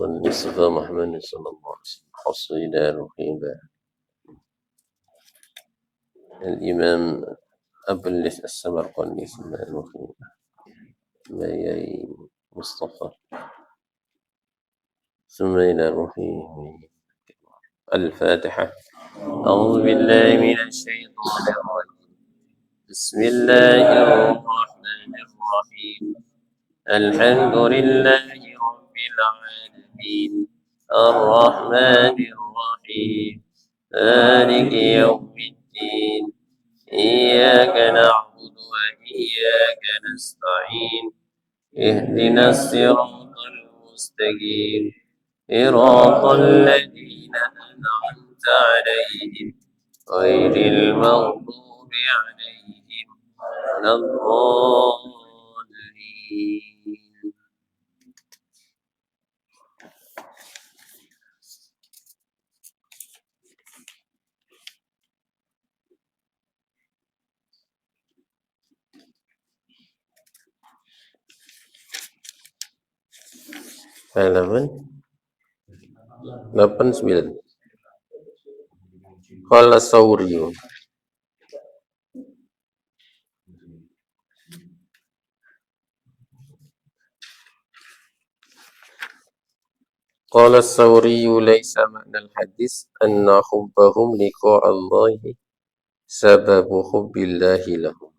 والمصطفى محمد صلى الله عليه وسلم حصيل رقيبا الإمام أبو الليث السمرقندي صلى الله عليه وسلم بيي مصطفى ثم إلى روحه الفاتحة. أعوذ بالله من الشيطان الرجيم. بسم الله الرحمن الرحيم. الحمد لله رب العالمين الرحمن الرحيم مالك يوم الدين إياك نعبد وإياك نستعين اهدنا الصراط المستقيم صراط الذين أنعمت عليهم غير المغضوب عليهم ولا الضالين. Halaman 89. Qala Sauri. Qala Sauri laysa ma'nal hadis anna hubbahum liqa Allahi sababu hubbillahi lahum.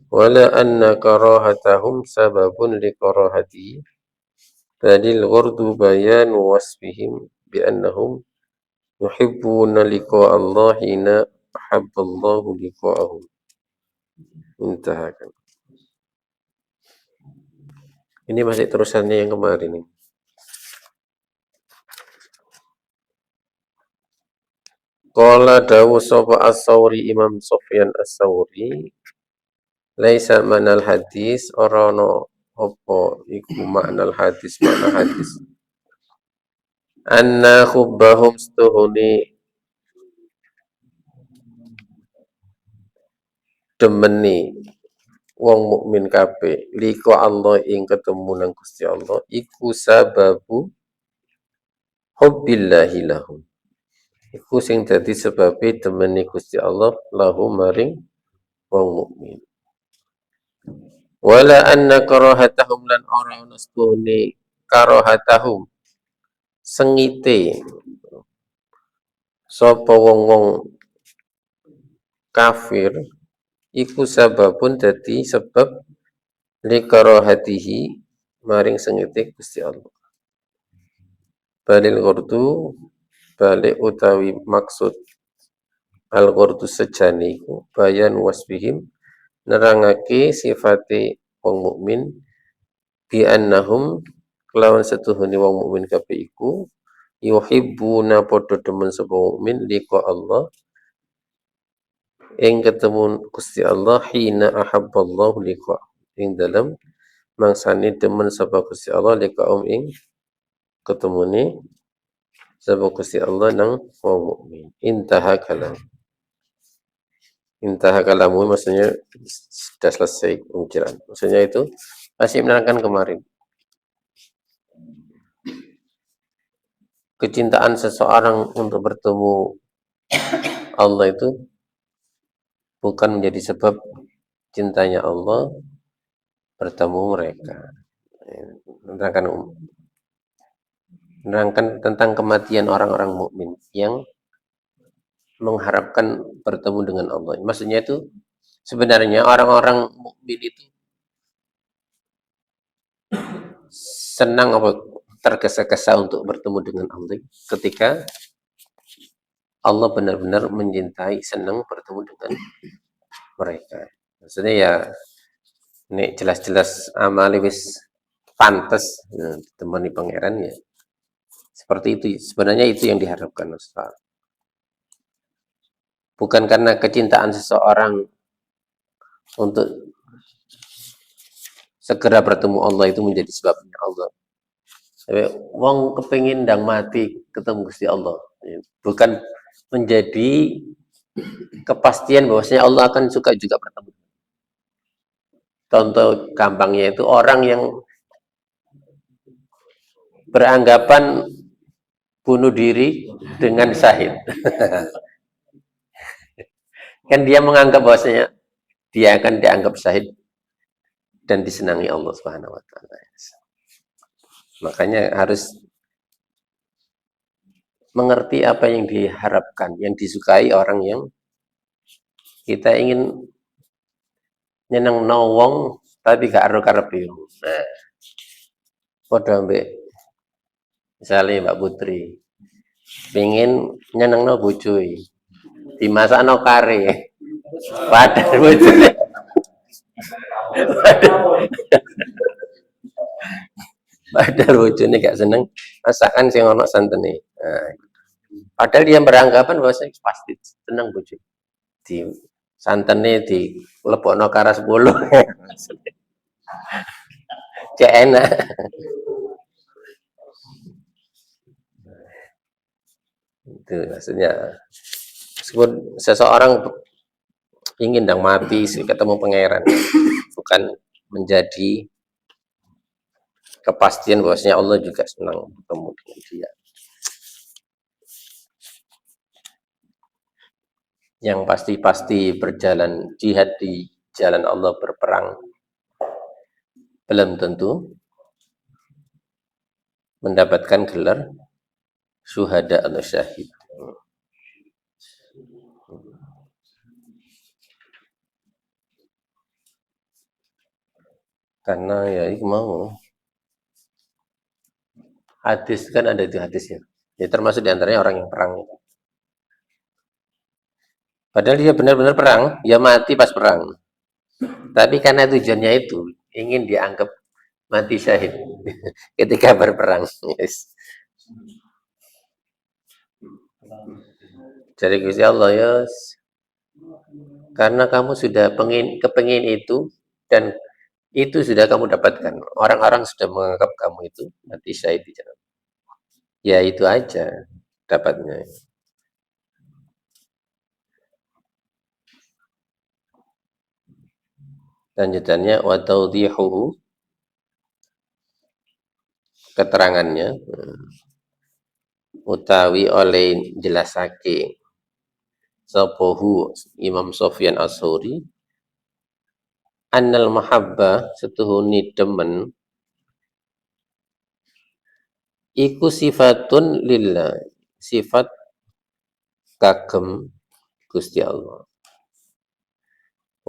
Wala anna karahatahum sababun likarahatihi balil ghurdu bayanu wasfihim biannahum yuhibbuna liqa Allahina ahabballahu liqa'ahum. Intahakan. Ini masih terusannya yang kemarin ini. Qala dawu sapa as-Sauri Imam Sufyan as-Sauri laisa manal hadis ora ono apa iku maknal hadis makna hadis anna hubbahum stuhuni demeni wong mukmin kabeh liko Allah ing ketemu nang Gusti Allah iku sababu hubbillahi lahum iku sing dadi sebabe demeni Gusti Allah lahum maring wong mukmin. Wala anna karahatahum lan ora ana stuhune karahatahum sengite sapa wong-wong kafir iku sababun dadi sebab likarahatihi maring sengite Gusti Allah. Balil ghurdu balik utawi maksud al ghurdu sejane iku bayan wasbihim nerangake sifate wong mukmin bi annahum kelawan setuhune wong mukmin kabeh iku yuhibbuna padha demen sapa mukmin liqa Allah ing ketemu Gusti Allah hina ahabballahu liqa ing dalam mangsane demen sapa Gusti Allah liqaum ing ketemune sapa Gusti Allah nang wong mukmin. Intaha kalamu maksudnya sudah selesai pembicaraan. Maksudnya itu masih menerangkan kemarin. Kecintaan seseorang untuk bertemu Allah itu bukan menjadi sebab cintanya Allah bertemu mereka. Menerangkan tentang kematian orang-orang mukmin yang mengharapkan bertemu dengan Allah. Maksudnya itu sebenarnya orang-orang mukmin itu senang apa tergesa-gesa untuk bertemu dengan Allah ketika Allah benar-benar mencintai, senang bertemu dengan mereka. Maksudnya ya ini jelas-jelas amali wis pantes ditemani pangeran ya. Seperti itu sebenarnya itu yang diharapkan Ustaz. Bukan karena kecintaan seseorang untuk segera bertemu Allah itu menjadi sebabnya Allah. Wong kepengin ndang mati ketemu Gusti Allah. Bukan menjadi kepastian bahwasanya Allah akan suka juga bertemu. Contoh gampangnya itu orang yang beranggapan bunuh diri dengan syahid. Kan dia menganggap bahwasanya dia akan dianggap syahid dan disenangi Allah Subhanahu wa taala. Makanya harus mengerti apa yang diharapkan, yang disukai orang yang kita ingin nyeneng wong tapi gak ero karepe. Nah, padha mbek misalnya Mbak Putri pengen nyenengno bojoe, dimasakno kare. Padahal bojone padahal bojone gak seneng masakan sing ono santene. Nah, padahal dia beranggapan bahwa saya pasti seneng bojone. Di santene di lebokno karas 10. Cek enak. Itu maksudnya meskipun seseorang ingin dan mati ketemu pangeran bukan menjadi kepastian bahwasanya Allah juga senang bertemu dengan dia. Yang pasti-pasti berjalan jihad di jalan Allah berperang belum tentu mendapatkan gelar syuhada atau syahid. Karena ya itu mau hadis kan ada itu hadisnya. Ya termasuk diantaranya orang yang perang. Padahal dia benar-benar perang, dia mati pas perang. Tapi karena tujuannya itu ingin dianggap mati syahid ketika berperang. Yes. Jadi Gusti Allah ya, karena kamu sudah kepengin itu dan itu sudah kamu dapatkan. Orang-orang sudah menganggap kamu itu mati syahid di jalan. Ya itu aja dapatnya. Lanjutannya wa tawdihuhu, keterangannya utawi oleh jelasake sapohu Imam Sofyan As-Sauri annal mahabbah setuhuni demen iku sifatun lillah, sifat kagem Gusti Allah.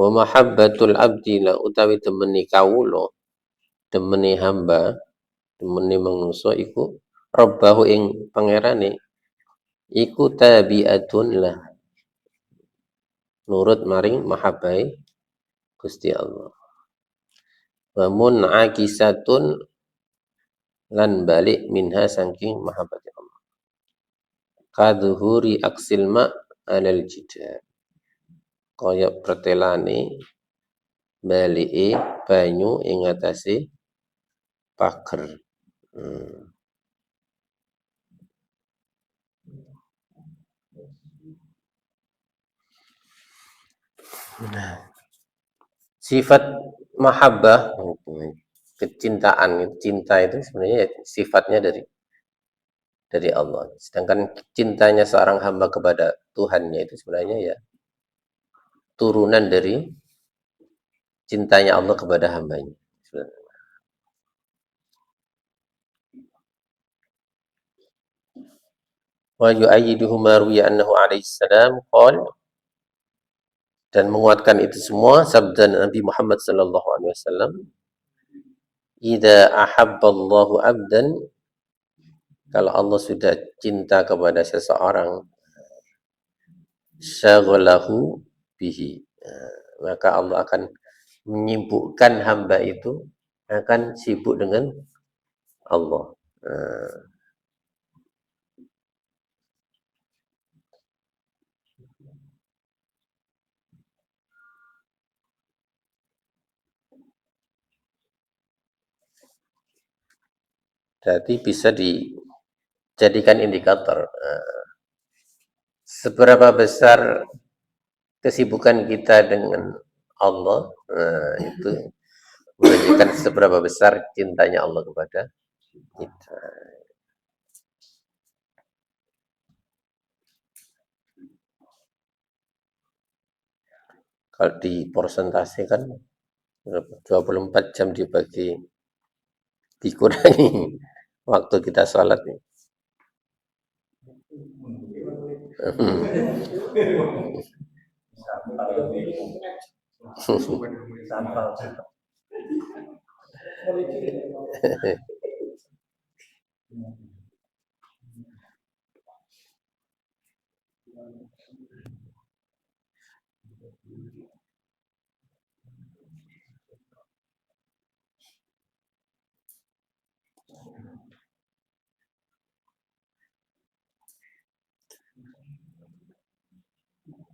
Wa mahabbatul abdi la utawi demeni kawula, demeni hamba, demeni manungsa iku rabbahu ing pangerane iku tabiatun lah, nurut maring mahabbai Gusti Allah. Wa mun'akisatun lan balik minha saking mahabbati Allah. Kadhuhuri aksil ma alal jidar. Kaya pretelane balike banyu ing atase pager. Nah, sifat mahabbah, kecintaan, cinta itu sebenarnya sifatnya dari Allah. Sedangkan cintanya seorang hamba kepada Tuhannya itu sebenarnya ya turunan dari cintanya Allah kepada hambanya. Wa yu'ayyiduhu ma ruwiya annahu alaihi salam qala, dan menguatkan itu semua sabda Nabi Muhammad sallallahu alaihi wasallam, "Idza ahabballahu 'abdan", kalau Allah sudah cinta kepada seseorang, syaghalahu bihi, maka Allah akan menyibukkan hamba itu, akan sibuk dengan Allah. Jadi bisa dijadikan indikator seberapa besar kesibukan kita dengan Allah, itu menunjukkan seberapa besar cintanya Allah kepada kita. Kalau di persentase kan 24 jam dikurangi waktu kita sholat.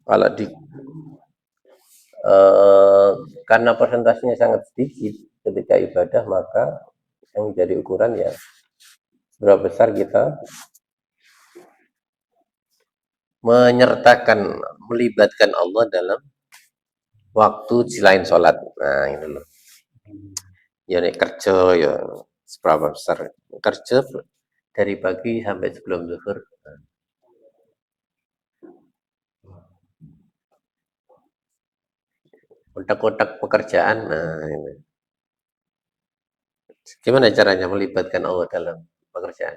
Kalau karena persentasenya sangat sedikit ketika ibadah, maka yang jadi ukuran ya seberapa besar kita melibatkan Allah dalam waktu selain sholat. Nah, ini loh. Ya nek kerja ya seberapa besar kerja dari pagi sampai sebelum zuhur. Kotak-kotak pekerjaan. Nah, ini. Gimana caranya melibatkan Allah dalam pekerjaan?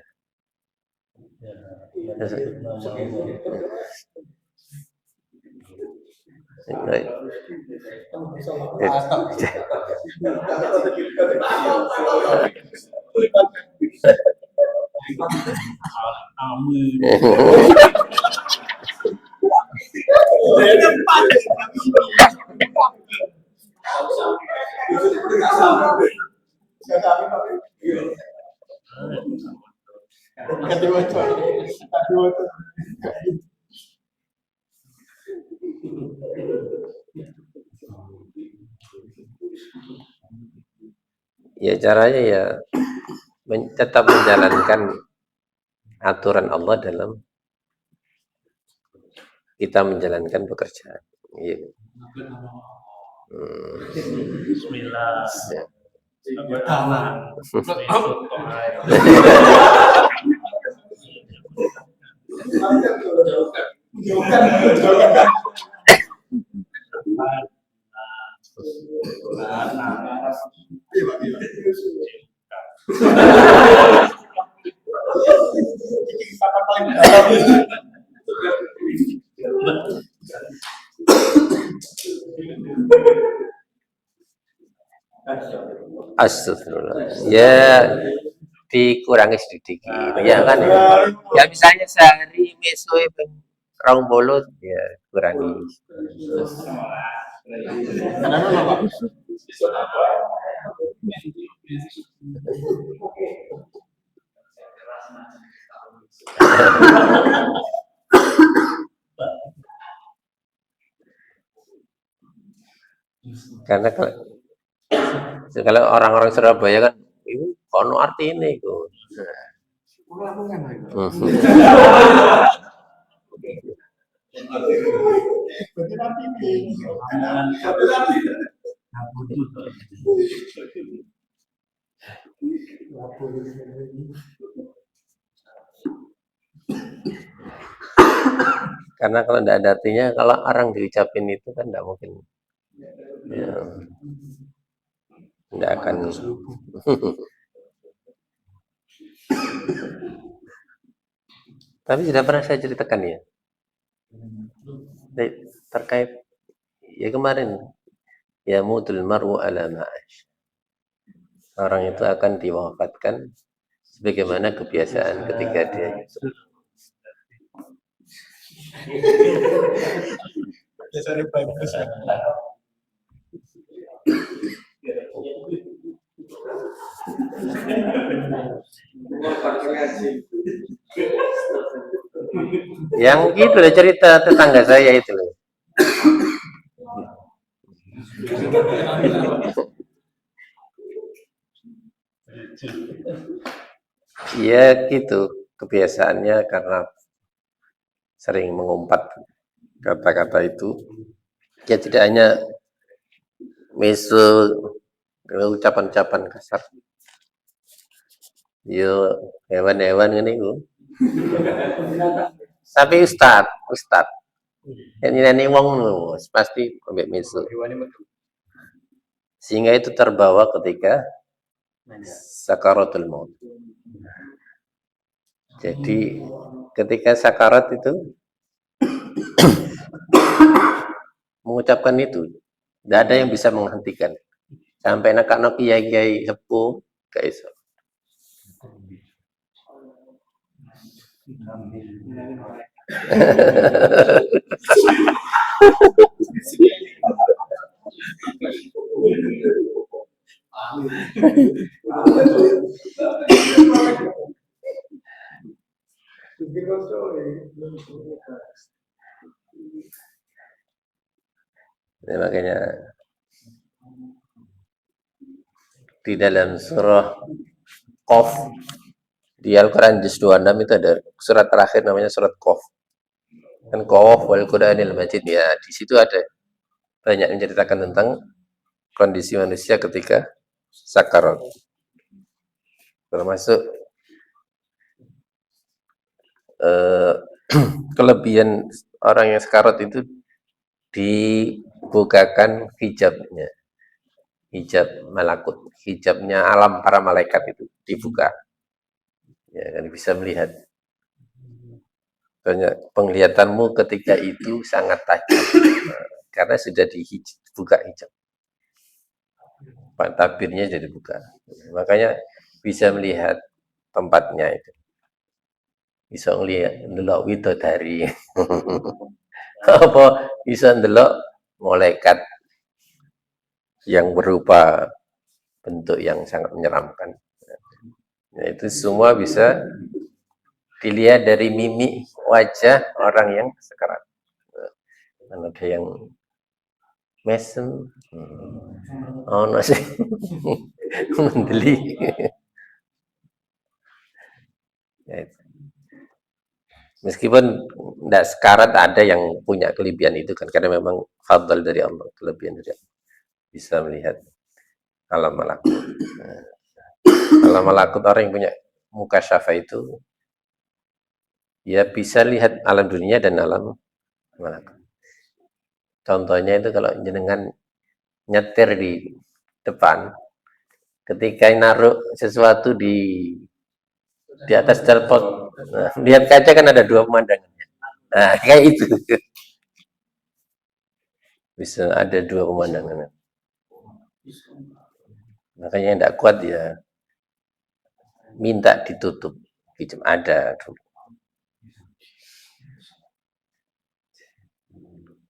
Ya caranya ya tetap menjalankan aturan Allah dalam kita menjalankan pekerjaan. Ya. Bismillah. Ya. Astagfirullah. Ya dikurangi sedikit ya kan ya misalnya sehari meso rong bolot ya kurangi. Karena kalau orang-orang Surabaya kan itu kono arti ini itu. Karena kalau tidak ada artinya, kalau orang diucapin itu kan tidak mungkin. Ya, tidak akan. Tapi sudah pernah saya ceritakan ya, terkait ya kemarin, ya mutul mar'u ala ma'ash. Orang itu akan diwafatkan sebagaimana kebiasaan ketika dia hidup. Yang gitu loh cerita tetangga saya itu loh. Ya gitu kebiasaannya karena sering mengumpat kata-kata itu. Ya tidak hanya meso ucapan-ucapan kasar. Yo hewan-hewan ngene iku. Tapi ustad. Ini wong pasti ambek mesuk. Sehingga itu terbawa ketika sakaratul maut. Jadi ketika sakarat itu mengucapkan itu, tidak ada yang bisa menghentikan. Sampai nak kiai sepuh, gak iso. Ya, makanya di dalam surah Qaf di Al-Quran juz 26 itu ada surat terakhir namanya surat Qaf. Kan Qaf wal Qur'anil Majid, ya di situ ada banyak menceritakan tentang kondisi manusia ketika sakarat. Termasuk kelebihan orang yang sakarat itu dibukakan hijabnya, hijab malakut, hijabnya alam para malaikat itu dibuka, ya kan bisa melihat. Penglihatanmu ketika itu sangat tajam karena sudah dibuka hijab, tabirnya jadi buka, makanya bisa melihat tempatnya itu, bisa melihat ndelok widodari apa bisa ndelok malaikat yang berupa bentuk yang sangat menyeramkan. Ya, itu semua bisa dilihat dari mimik wajah orang yang sekarat. Ada yang mesem, nasi mendeli. Ya, meskipun tidak sekarat, ada yang punya kelebihan itu kan, karena memang fadl dari Allah, kelebihan dari Allah, bisa melihat alam malakut. Alam malakut, orang yang punya muka syafa itu ya bisa lihat alam dunia dan alam malakut. Contohnya itu kalau jenengan nyetir di depan, ketika naruh sesuatu di atas telepon, nah, lihat kaca kan ada dua pemandangannya. Nah, kayak itu. Bisa ada dua pemandangan. Makanya yang tidak kuat ya minta ditutup. Hijab ada dulu.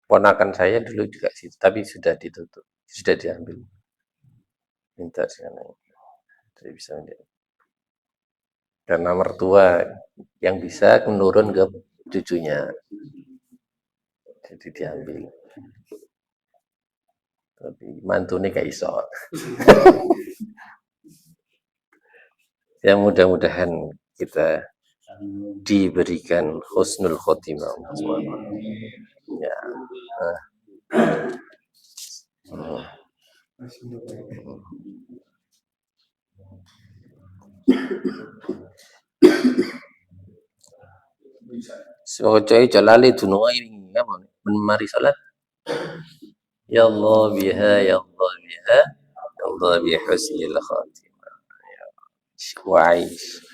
Ponakan saya dulu juga sih, tapi sudah ditutup, sudah diambil. Minta sana, jadi bisa melihat. Karena mertua yang bisa menurun ke cucunya, jadi diambil. Tapi mantu ini gak iso. Ya mudah-mudahan kita diberikan husnul khotimah. Ya. Semoga jalali dunoi apa? Mari salat. Ya Allah biha, ya Allah biha, ya Allah biha husnul khotimah. Ya wais.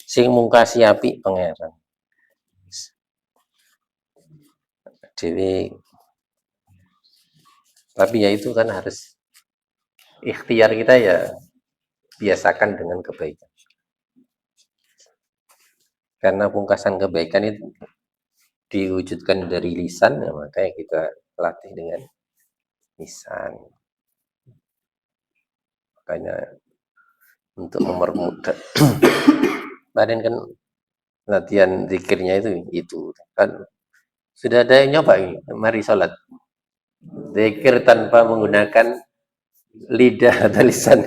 Sing mungkasi apik pangeran. Dewi. Tapi ya itu kan harus ikhtiar kita, ya biasakan dengan kebaikan. Karena pungkasan kebaikan itu diwujudkan dari lisan, ya makanya kita latih dengan lisan. Makanya untuk mempermudah kemarin kan latihan zikirnya itu kan sudah ada yang nyoba ini, mari sholat zikir tanpa menggunakan lidah atau lisan.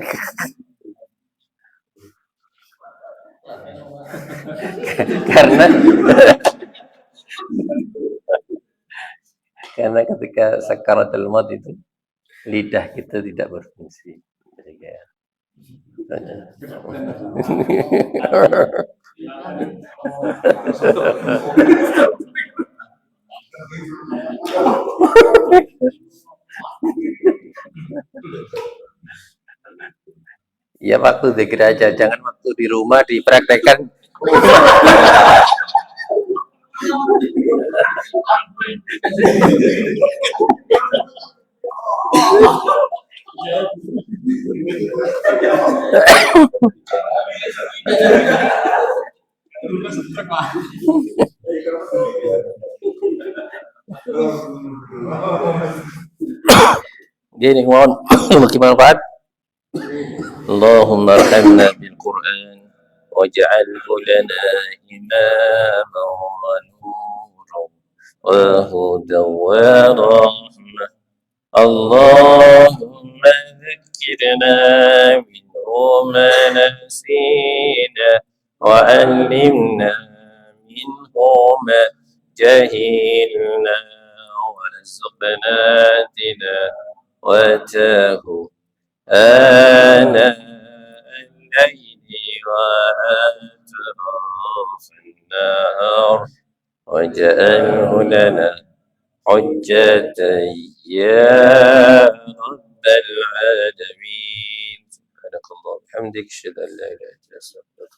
karena ketika sakaratul maut itu lidah kita tidak berfungsi. Jadi kayak ya waktu zikir aja, jangan waktu di rumah dipraktekkan. Gini mohon bagi manfaat. Allahumma arhamna bil Qur'an waj'alhu lana imaman wa nuran wa hudan wa rahmah. Allahumma dhakkirna minhu ma nasina wa 'allimna minhu ma jahilna warzuqna tilawatahu آناء الليل وأطراف النهار واجعله لنا حجة يا رب العالمين. سبحانك اللهم وبحمدك أشهد أن لا إله إلا أنت أستغفرك.